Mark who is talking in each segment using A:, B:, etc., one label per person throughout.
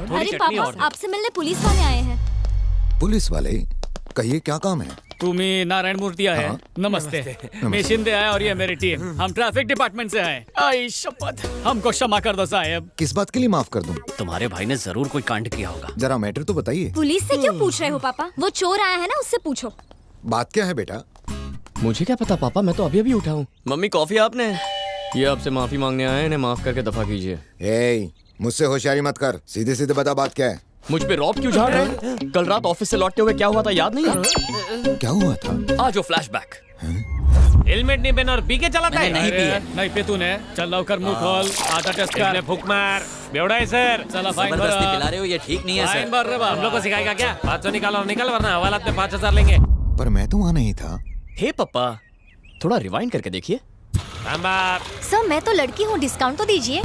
A: अरे पापा, आपसे मिलने पुलिस वाले आए हैं।
B: पुलिस वाले? कहिए क्या काम है?
C: तुम्ही नारायण मूर्ति आहे?
B: हाँ।
C: नमस्ते। मैं शिंदे आहे और ये मेरी टीम। हम ट्रैफिक डिपार्टमेंट से आए। आई शपथ, हमको क्षमा कर दो साहब।
B: किस बात के लिए माफ कर दूं?
D: तुम्हारे भाई ने जरूर कोई कांड किया होगा।
B: जरा मैटर तो बताइए।
A: पुलिस से क्यों पूछ रहे हो पापा? वो चोर आया है ना, उससे पूछो।
B: बात क्या है बेटा?
D: मुझे क्या पता पापा, मैं तो अभी अभी उठा हूँ। मम्मी कॉफी आपने? ये आपसे माफी मांगने आए हैं, इन्हें माफ करके दफा कीजिए।
B: ए, मुझसे होशियारी मत कर, सीधे सीधे बता बात क्या है।
D: मुझ पे रॉब क्यों झाड़ रहे हैं? कल रात ऑफिस से लौटते हुए क्या हुआ था याद नहीं है?
B: क्या हुआ था?
D: आज वो फ्लैशबैक।
E: हेलमेट नहीं पहना और पी के चलाता है।
D: नहीं पिए।
C: नहीं पे तूने। चल लवकर मुंह खोल, आधा टेस्ट कर।
E: फूक मार, बेवड़ा है सर।
C: चला फाइन
D: जबरदस्ती
C: भर।
D: पिला रहे हो, ये ठीक नहीं है
C: फाइन
D: सर।
C: भर रे बाप।
E: हम लोग को सिखाएगा क्या? 500 निकालो और निकल, वरना हवालात में 5000 लेंगे।
B: पर मैं तो वहाँ नहीं था।
D: हे पापा, थोड़ा रिवाइंड करके देखिए।
A: सर मैं तो लड़की हूँ, डिस्काउंट तो दीजिए।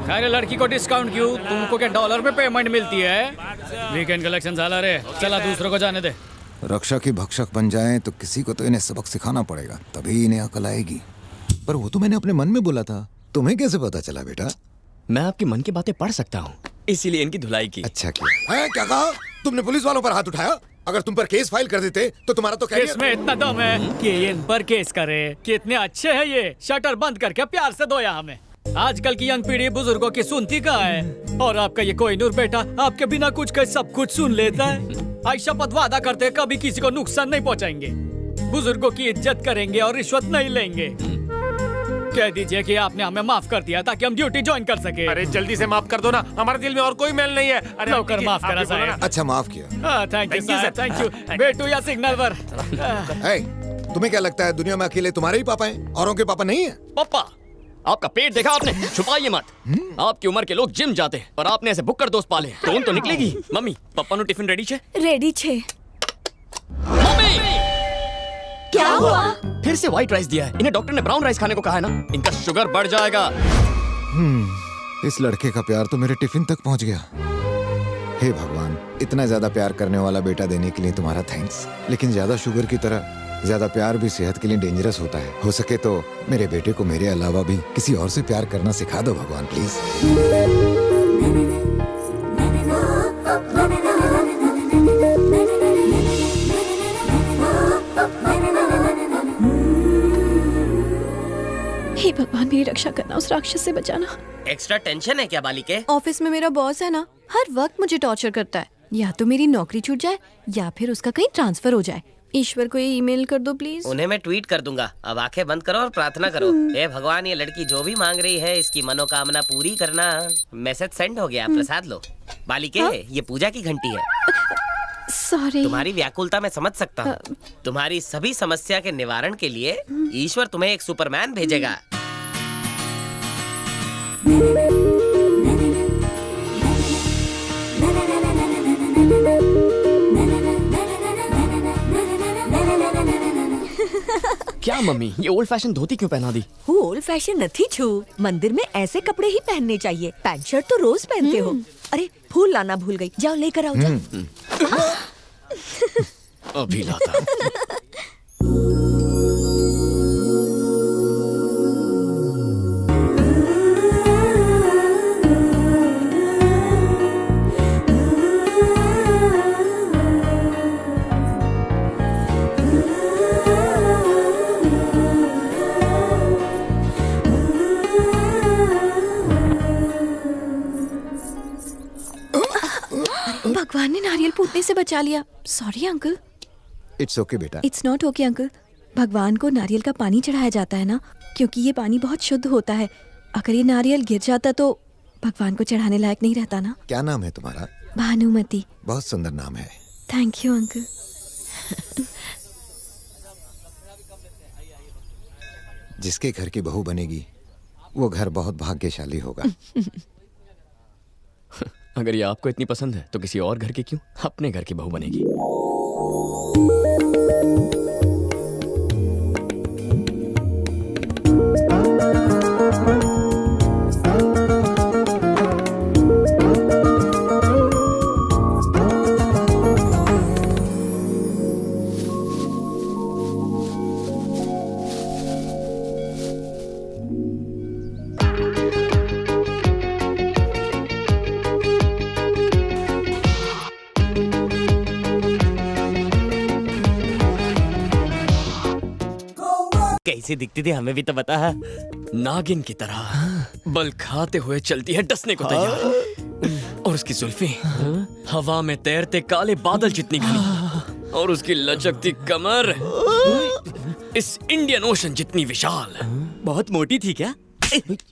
C: अरे लड़की को डिस्काउंट क्यों? तुमको क्या डॉलर में पेमेंट मिलती है? वीकेंड कलेक्शन झाला रे। चला दूसरों को जाने दे।
B: रक्षा की भक्षक बन जाएं तो किसी को तो इन्हें सबक सिखाना पड़ेगा, तभी इन्हें अकल आएगी। पर वो तो मैंने अपने मन में बोला था, तुम्हें कैसे पता चला बेटा?
D: मैं आपकी मन की बातें पढ़ सकता हूँ, इसीलिए इनकी धुलाई की।
B: अच्छा किया। है, क्या कहा तुमने? पुलिस वालों पर हाथ उठाया? अगर तुम पर केस फाइल कर देते तो तुम्हारा तो
C: केस में इतना दम है कि ये इन पर केस करे। कितने अच्छे हैं ये, शटर बंद करके प्यार से धोया हमें। आजकल की यंग पीढ़ी बुजुर्गों की सुनती कहाँ है? और आपका ये कोहिनूर बेटा आपके बिना कुछ कहे सब कुछ सुन लेता है। आई शपथ वादा करते हैं कभी किसी को नुकसान नहीं पहुँचाएंगे, बुजुर्गों की इज्जत करेंगे और रिश्वत नहीं लेंगे। कह दीजिए कि आपने हमें माफ कर दिया ताकि हम ड्यूटी ज्वाइन कर सके।
E: अरे जल्दी से माफ कर दो ना, हमारे दिल में और कोई मैल नहीं है। अरे
C: लवकर माफ करा साहब।
B: अच्छा माफ किया।
C: थैंक यू
E: Thank you,
C: सर,
E: sir.
C: Thank you. बेटू या सिग्नल पर।
B: है, तुम्हें क्या लगता है दुनिया में अकेले तुम्हारे ही पापा हैं, औरों के पापा नहीं है?
D: पापा, आपका पेट देखा आपने? छुपाइए मत। आपकी उम्र के लोग जिम जाते हैं और आपने ऐसे बुक्कर दोस्त पाले हैं। टोन तो निकलेगी। मम्मी पापा नु टिफिन रेडी छे?
A: रेडी छे।
D: मम्मी
A: क्या हुआ?
D: फिर से व्हाइट राइस दिया है। इन्हें डॉक्टर ने ब्राउन राइस खाने को कहा है ना, इनका शुगर बढ़ जाएगा।
B: इस लड़के का प्यार तो मेरे टिफिन तक पहुंच गया। हे भगवान, इतना ज्यादा प्यार करने वाला बेटा देने के लिए तुम्हारा थैंक्स। लेकिन ज्यादा शुगर की तरह ज्यादा प्यार भी सेहत के लिए डेंजरस होता है। हो सके तो मेरे बेटे को मेरे अलावा भी किसी और से प्यार करना सिखा दो भगवान, प्लीज।
F: हे भगवान, मेरी रक्षा करना, उस राक्षस से बचाना।
G: एक्स्ट्रा टेंशन है क्या बालिके?
F: ऑफिस में मेरा बॉस है ना, हर वक्त मुझे टॉर्चर करता है। या तो मेरी नौकरी छूट जाए या फिर उसका कहीं ट्रांसफर हो जाए। ईश्वर को ये ईमेल कर दो प्लीज।
G: उन्हें मैं ट्वीट कर दूंगा। अब आंखें बंद करो और प्रार्थना करो। हे भगवान, ये लड़की जो भी मांग रही है इसकी मनोकामना पूरी करना। मैसेज सेंड हो गया, प्रसाद लो। बालिके, ये पूजा की घंटी है।
F: सॉरी।
G: तुम्हारी व्याकुलता मैं समझ सकता हूँ। तुम्हारी सभी समस्या के निवारण के लिए ईश्वर तुम्हें एक सुपरमैन भेजेगा।
D: क्या मम्मी, ये ओल्ड फैशन धोती क्यों पहना दी?
H: वो ओल्ड फैशन नहीं छू। मंदिर में ऐसे कपड़े ही पहनने चाहिए। पैंट शर्ट तो रोज पहनते हो। अरे फूल लाना भूल गई, जाओ लेकर आओ। जाओ।
D: अभी लाता।
F: भगवान ने नारियल फूटने से बचा लिया। Sorry uncle.
B: इट्स ओके बेटा।
F: It's not okay uncle. भगवान को नारियल का पानी चढ़ाया जाता है ना, क्योंकि ये पानी बहुत शुद्ध होता है। अगर ये नारियल गिर जाता तो भगवान को चढ़ाने लायक नहीं रहता ना।
B: क्या नाम है तुम्हारा?
F: भानुमति।
B: बहुत सुंदर नाम है।
F: Thank you uncle.
B: जिसके घर की बहू बनेगी वो घर बहुत भाग्यशाली होगा।
D: अगर ये आपको इतनी पसंद है तो किसी और घर की क्यों, अपने घर की बहू बनेगी।
G: कैसी दिखती थी हमें भी तो बता।
D: नागिन की तरह बल खाते हुए चलती है डसने को तैयार, और उसकी जुल्फी हवा में तैरते काले बादल जितनी घनी, और उसकी लचकती कमर इस इंडियन ओशन जितनी विशाल।
G: बहुत मोटी थी क्या?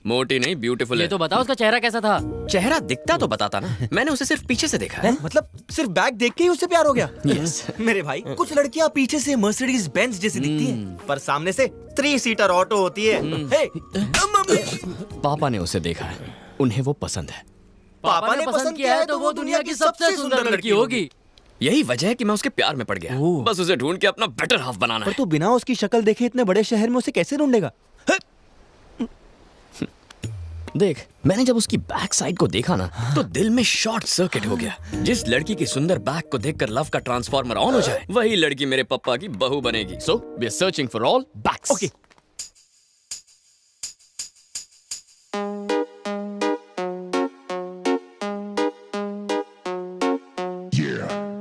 D: मोटी नहीं, ब्यूटीफुल है।
C: तो बताओ उसका चेहरा कैसा था?
D: चेहरा दिखता तो बताता ना, मैंने उसे सिर्फ पीछे से देखा है।
I: मतलब सिर्फ बैग देख के ही उससे प्यार हो गया?
D: यस।
I: मेरे भाई, कुछ लड़कियां पीछे से मर्सिडीज बेंज जैसी दिखती हैं, पर सामने से 3 सीटर ऑटो होती है। हे,
D: पापा ने उसे देखा है, उन्हें वो पसंद है।
I: पापा ने पसंद किया है तो वो दुनिया की सबसे सुंदर लड़की होगी।
D: यही वजह है कि मैं उसके प्यार में पड़ गया। बस उसे ढूंढ के अपना बेटर हाफ बनाना
I: पर
D: है।
I: तू बिना उसकी शक्ल देखे इतने बड़े शहर में उसे कैसे ढूंढेगा?
D: देख, मैंने जब उसकी बैक साइड को देखा ना, तो दिल में शॉर्ट सर्किट हो गया। जिस लड़की की सुंदर बैक को देखकर लव का ट्रांसफार्मर ऑन हो जाए, वही लड़की मेरे पापा की बहू बनेगी। So we are searching for all backs.
I: Okay.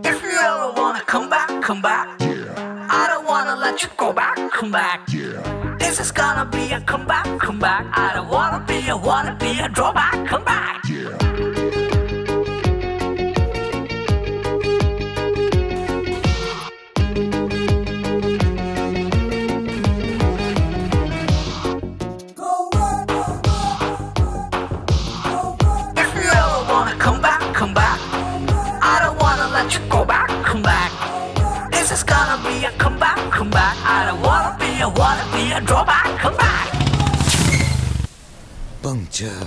J: If you ever wanna come back, come back. I don't wanna let you go back, come back. This is gonna be a comeback, come back. I don't wanna be a drawback, come back. If you ever wanna come back, come back. I don't wanna let you go back, come back. This is gonna be a comeback, come back. I don't wanna be a drawback, come back.
B: Puncture.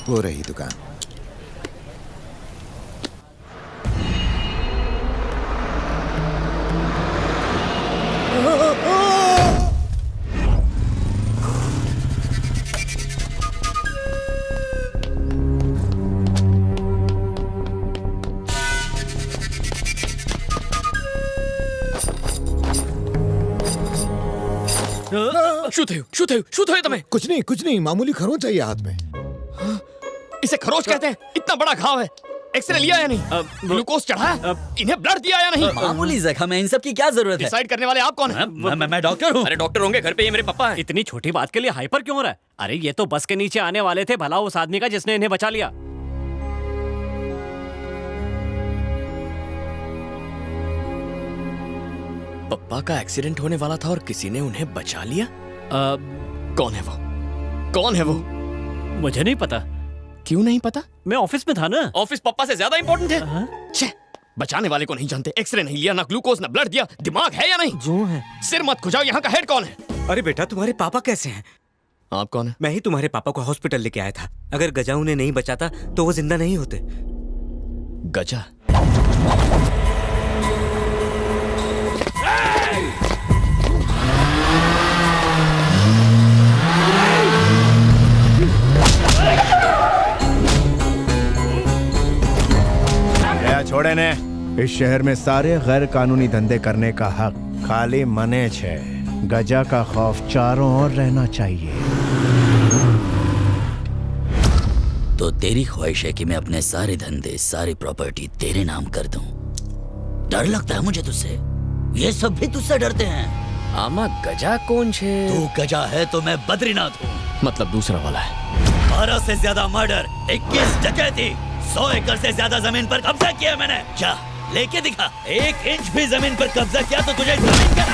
B: वो रही दुकान।
D: શું થયું તમે?
B: कुछ नहीं, मामूली खरोंच चाहिए हाथ में।
D: इसे खरोच कहते हैं। इतना बड़ा घाव है, एक्सरे लिया या नहीं? ग्लूकोज चढ़ा है? इन्हें ब्लड दिया या नहीं?
K: मामूली जख्म है, इन सब की क्या जरूरत है?
D: डिसाइड करने वाले आप कौन हैं?
K: मैं डॉक्टर हूँ।
D: अरे डॉक्टर होंगे, घर पे ये मेरे पापा हैं।
E: इतनी छोटी बात के लिए हाइपर क्यों हो रहा है? अरे ये तो बस के नीचे आने वाले थे, भला उस आदमी का जिसने इन्हें बचा लिया।
D: पप्पा का एक्सीडेंट होने वाला था और किसी ने उन्हें बचा लिया। कौन है वो? कौन है वो?
E: मुझे नहीं पता।
D: क्यों नहीं पता?
E: मैं ऑफिस में था ना।
D: ऑफिस पप्पा से ज्यादा इंपॉर्टेंट है। छे, बचाने वाले को नहीं जानते, एक्सरे नहीं लिया, ना ग्लूकोज ना ब्लड दिया, दिमाग है या नहीं?
I: जो है।
D: सिर मत खुजाओ, यहाँ का हेड कौन है?
I: अरे बेटा, तुम्हारे पापा कैसे हैं?
D: आप कौन है?
I: मैं ही तुम्हारे पापा को हॉस्पिटल लेके आया था। अगर गजा उन्हें नहीं बचाता तो वो जिंदा नहीं होते।
D: गजा?
L: छोड़े ने। इस शहर में सारे गैर कानूनी धंधे करने का हक खाली मने छे। गजा का खौफ चारों ओर रहना चाहिए।
K: तो तेरी ख्वाहिश है कि मैं अपने सारे धंधे, सारी प्रॉपर्टी तेरे नाम कर दूं। डर लगता है मुझे तुझसे। ये सब भी तुझसे डरते हैं।
D: आमा गजा कौन छे?
K: तू गजा है तो मैं बद्रीनाथ हूँ।
D: मतलब दूसरा वाला है।
K: 12 से ज्यादा मर्डर, 21 डकैती, 100 एकड़ से ज्यादा जमीन पर कब्जा किया मैंने। क्या लेके दिखा? 1 इंच भी जमीन पर कब्जा किया तो तुझे जमीन का।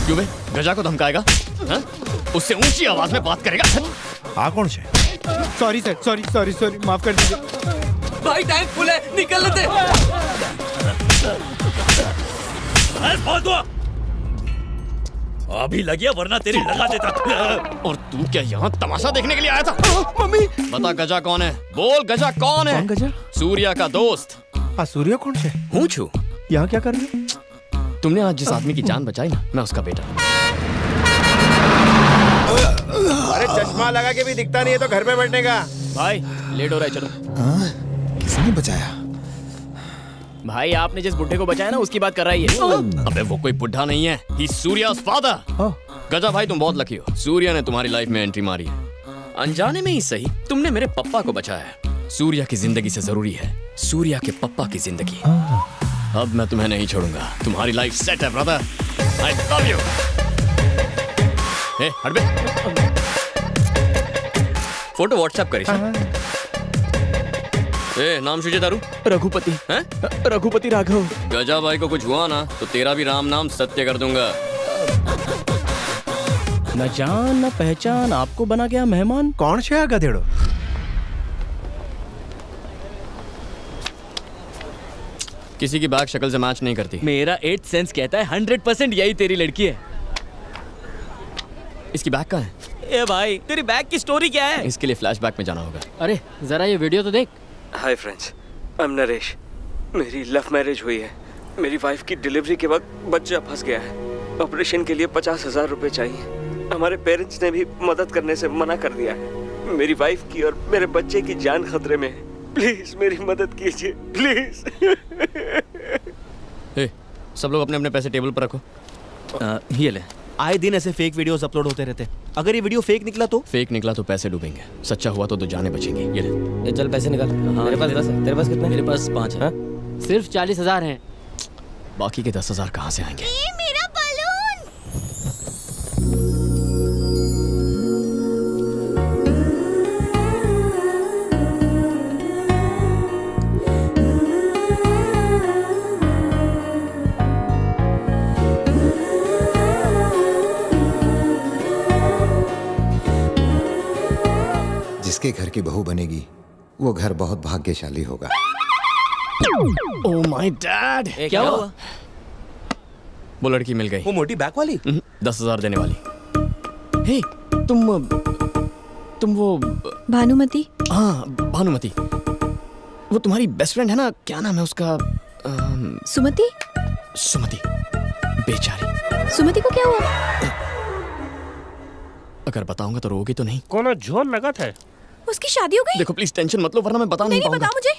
D: क्यों बे? गजा को धमकाएगा? हाँ? उससे ऊंची आवाज में बात करेगा?
L: हाँ कौन छे?
I: सॉरी सर, सॉरी, माफ कर दीजिए।
K: भाई टैंक फुल है, निकल लेते। बहुत हुआ, अभी लग गया वरना तेरी लगा देता।
D: और तू क्या यहाँ तमाशा देखने के लिए आया था? मम्मी बता, गजा कौन है? बोल, गजा कौन है?
I: कौन गजा?
D: सूर्या का दोस्त।
L: सूर्या कौन छे?
D: हूँ छू।
L: यहाँ क्या कर रही?
D: तुमने आज जिस आदमी की जान बचाई ना, मैं उसका बेटा।
L: अरे चश्मा लगा के भी दिखता नहीं है तो घर पे बैठने का।
D: भाई लेट हो रहा है, चलो।
B: किसने बचाया?
D: भाई आपने जिस बुढ़े को बचाया ना, उसकी बात कर रही है। अबे वो कोई बुढ़ा नहीं है, ही सूर्या's father। गजा भाई तुम बहुत लकी हो, सूर्या ने तुम्हारी लाइफ में एंट्री मारी है। अनजाने में ही सही, तुमने मेरे पप्पा को बचाया है। सूर्या की जिंदगी से जरूरी है सूर्या के पप्पा की जिंदगी। अब मैं तुम्हें नहीं छोड़ूंगा। तुम्हारी लाइफ सेट है ब्रदर। I love you. ए हट बे। फोटो व्हाट्सएप करी। ए नाम शुजे दारू
E: रघुपति
D: हैं?
E: रघुपति राघव।
D: गजा भाई को कुछ हुआ ना तो तेरा भी राम नाम सत्य कर दूंगा।
E: न जान न पहचान, आपको बना गया मेहमान।
L: कौन छे आ गधेड़ो?
D: किसी की बैग शक्ल से मैच नहीं करती।
E: मेरा 8th सेंस कहता है 100% यही तेरी लड़की है।
D: इसकी बैग कहाँ है?
E: ए भाई, तेरी बैग की स्टोरी क्या है?
D: इसके लिए फ्लैशबैक में जाना होगा।
E: अरे जरा ये वीडियो तो देख।
M: Hi friends, I am Naresh. मेरी लव मैरिज हुई है। मेरी वाइफ की डिलीवरी के वक्त बच्चा फंस गया है। ऑपरेशन के लिए 50,000 रुपए चाहिए। हमारे पेरेंट्स ने भी मदद करने से मना कर दिया है। मेरी वाइफ की और मेरे बच्चे की जान खतरे में है। प्लीज मेरी मदद कीजिए, प्लीज।
D: सब लोग अपने अपने पैसे टेबल पर रखो।
E: ये ले।
I: आए दिन ऐसे फेक वीडियोस अपलोड होते रहते हैं। अगर ये वीडियो फेक निकला तो?
D: फेक निकला तो पैसे डूबेंगे, सच्चा हुआ तो जाने बचेंगी। ये ले।
G: चल पैसे निकाल। मेरे पास 10 है। तेरे पास कितने?
E: मेरे पास 5 है। सिर्फ 40,000 हैं।
D: बाकी के 10,000 कहाँ से आएंगे?
A: ये मेरा बलून।
B: जिसके घर की बहू बनेगी वो घर बहुत भाग्यशाली होगा।
D: Oh my dad.
E: क्या हुआ?
D: वो लड़की मिल गई।
I: वो मोटी बैक वाली?
D: 10,000 देने वाली। हे तुम वो
F: भानुमति।
D: हाँ भानुमति, वो तुम्हारी बेस्ट फ्रेंड है ना? क्या नाम है उसका?
F: सुमति।
D: सुमति। बेचारी।
F: सुमति को क्या हुआ?
D: अगर बताऊंगा तो रोगी तो नहीं?
M: कौन जोर लगा था?
F: उसकी शादी हो गई?
D: देखो प्लीज टेंशन मत लो वरना मैं बता नहीं
F: नहीं
D: पाऊंगा।
F: बताओ मुझे।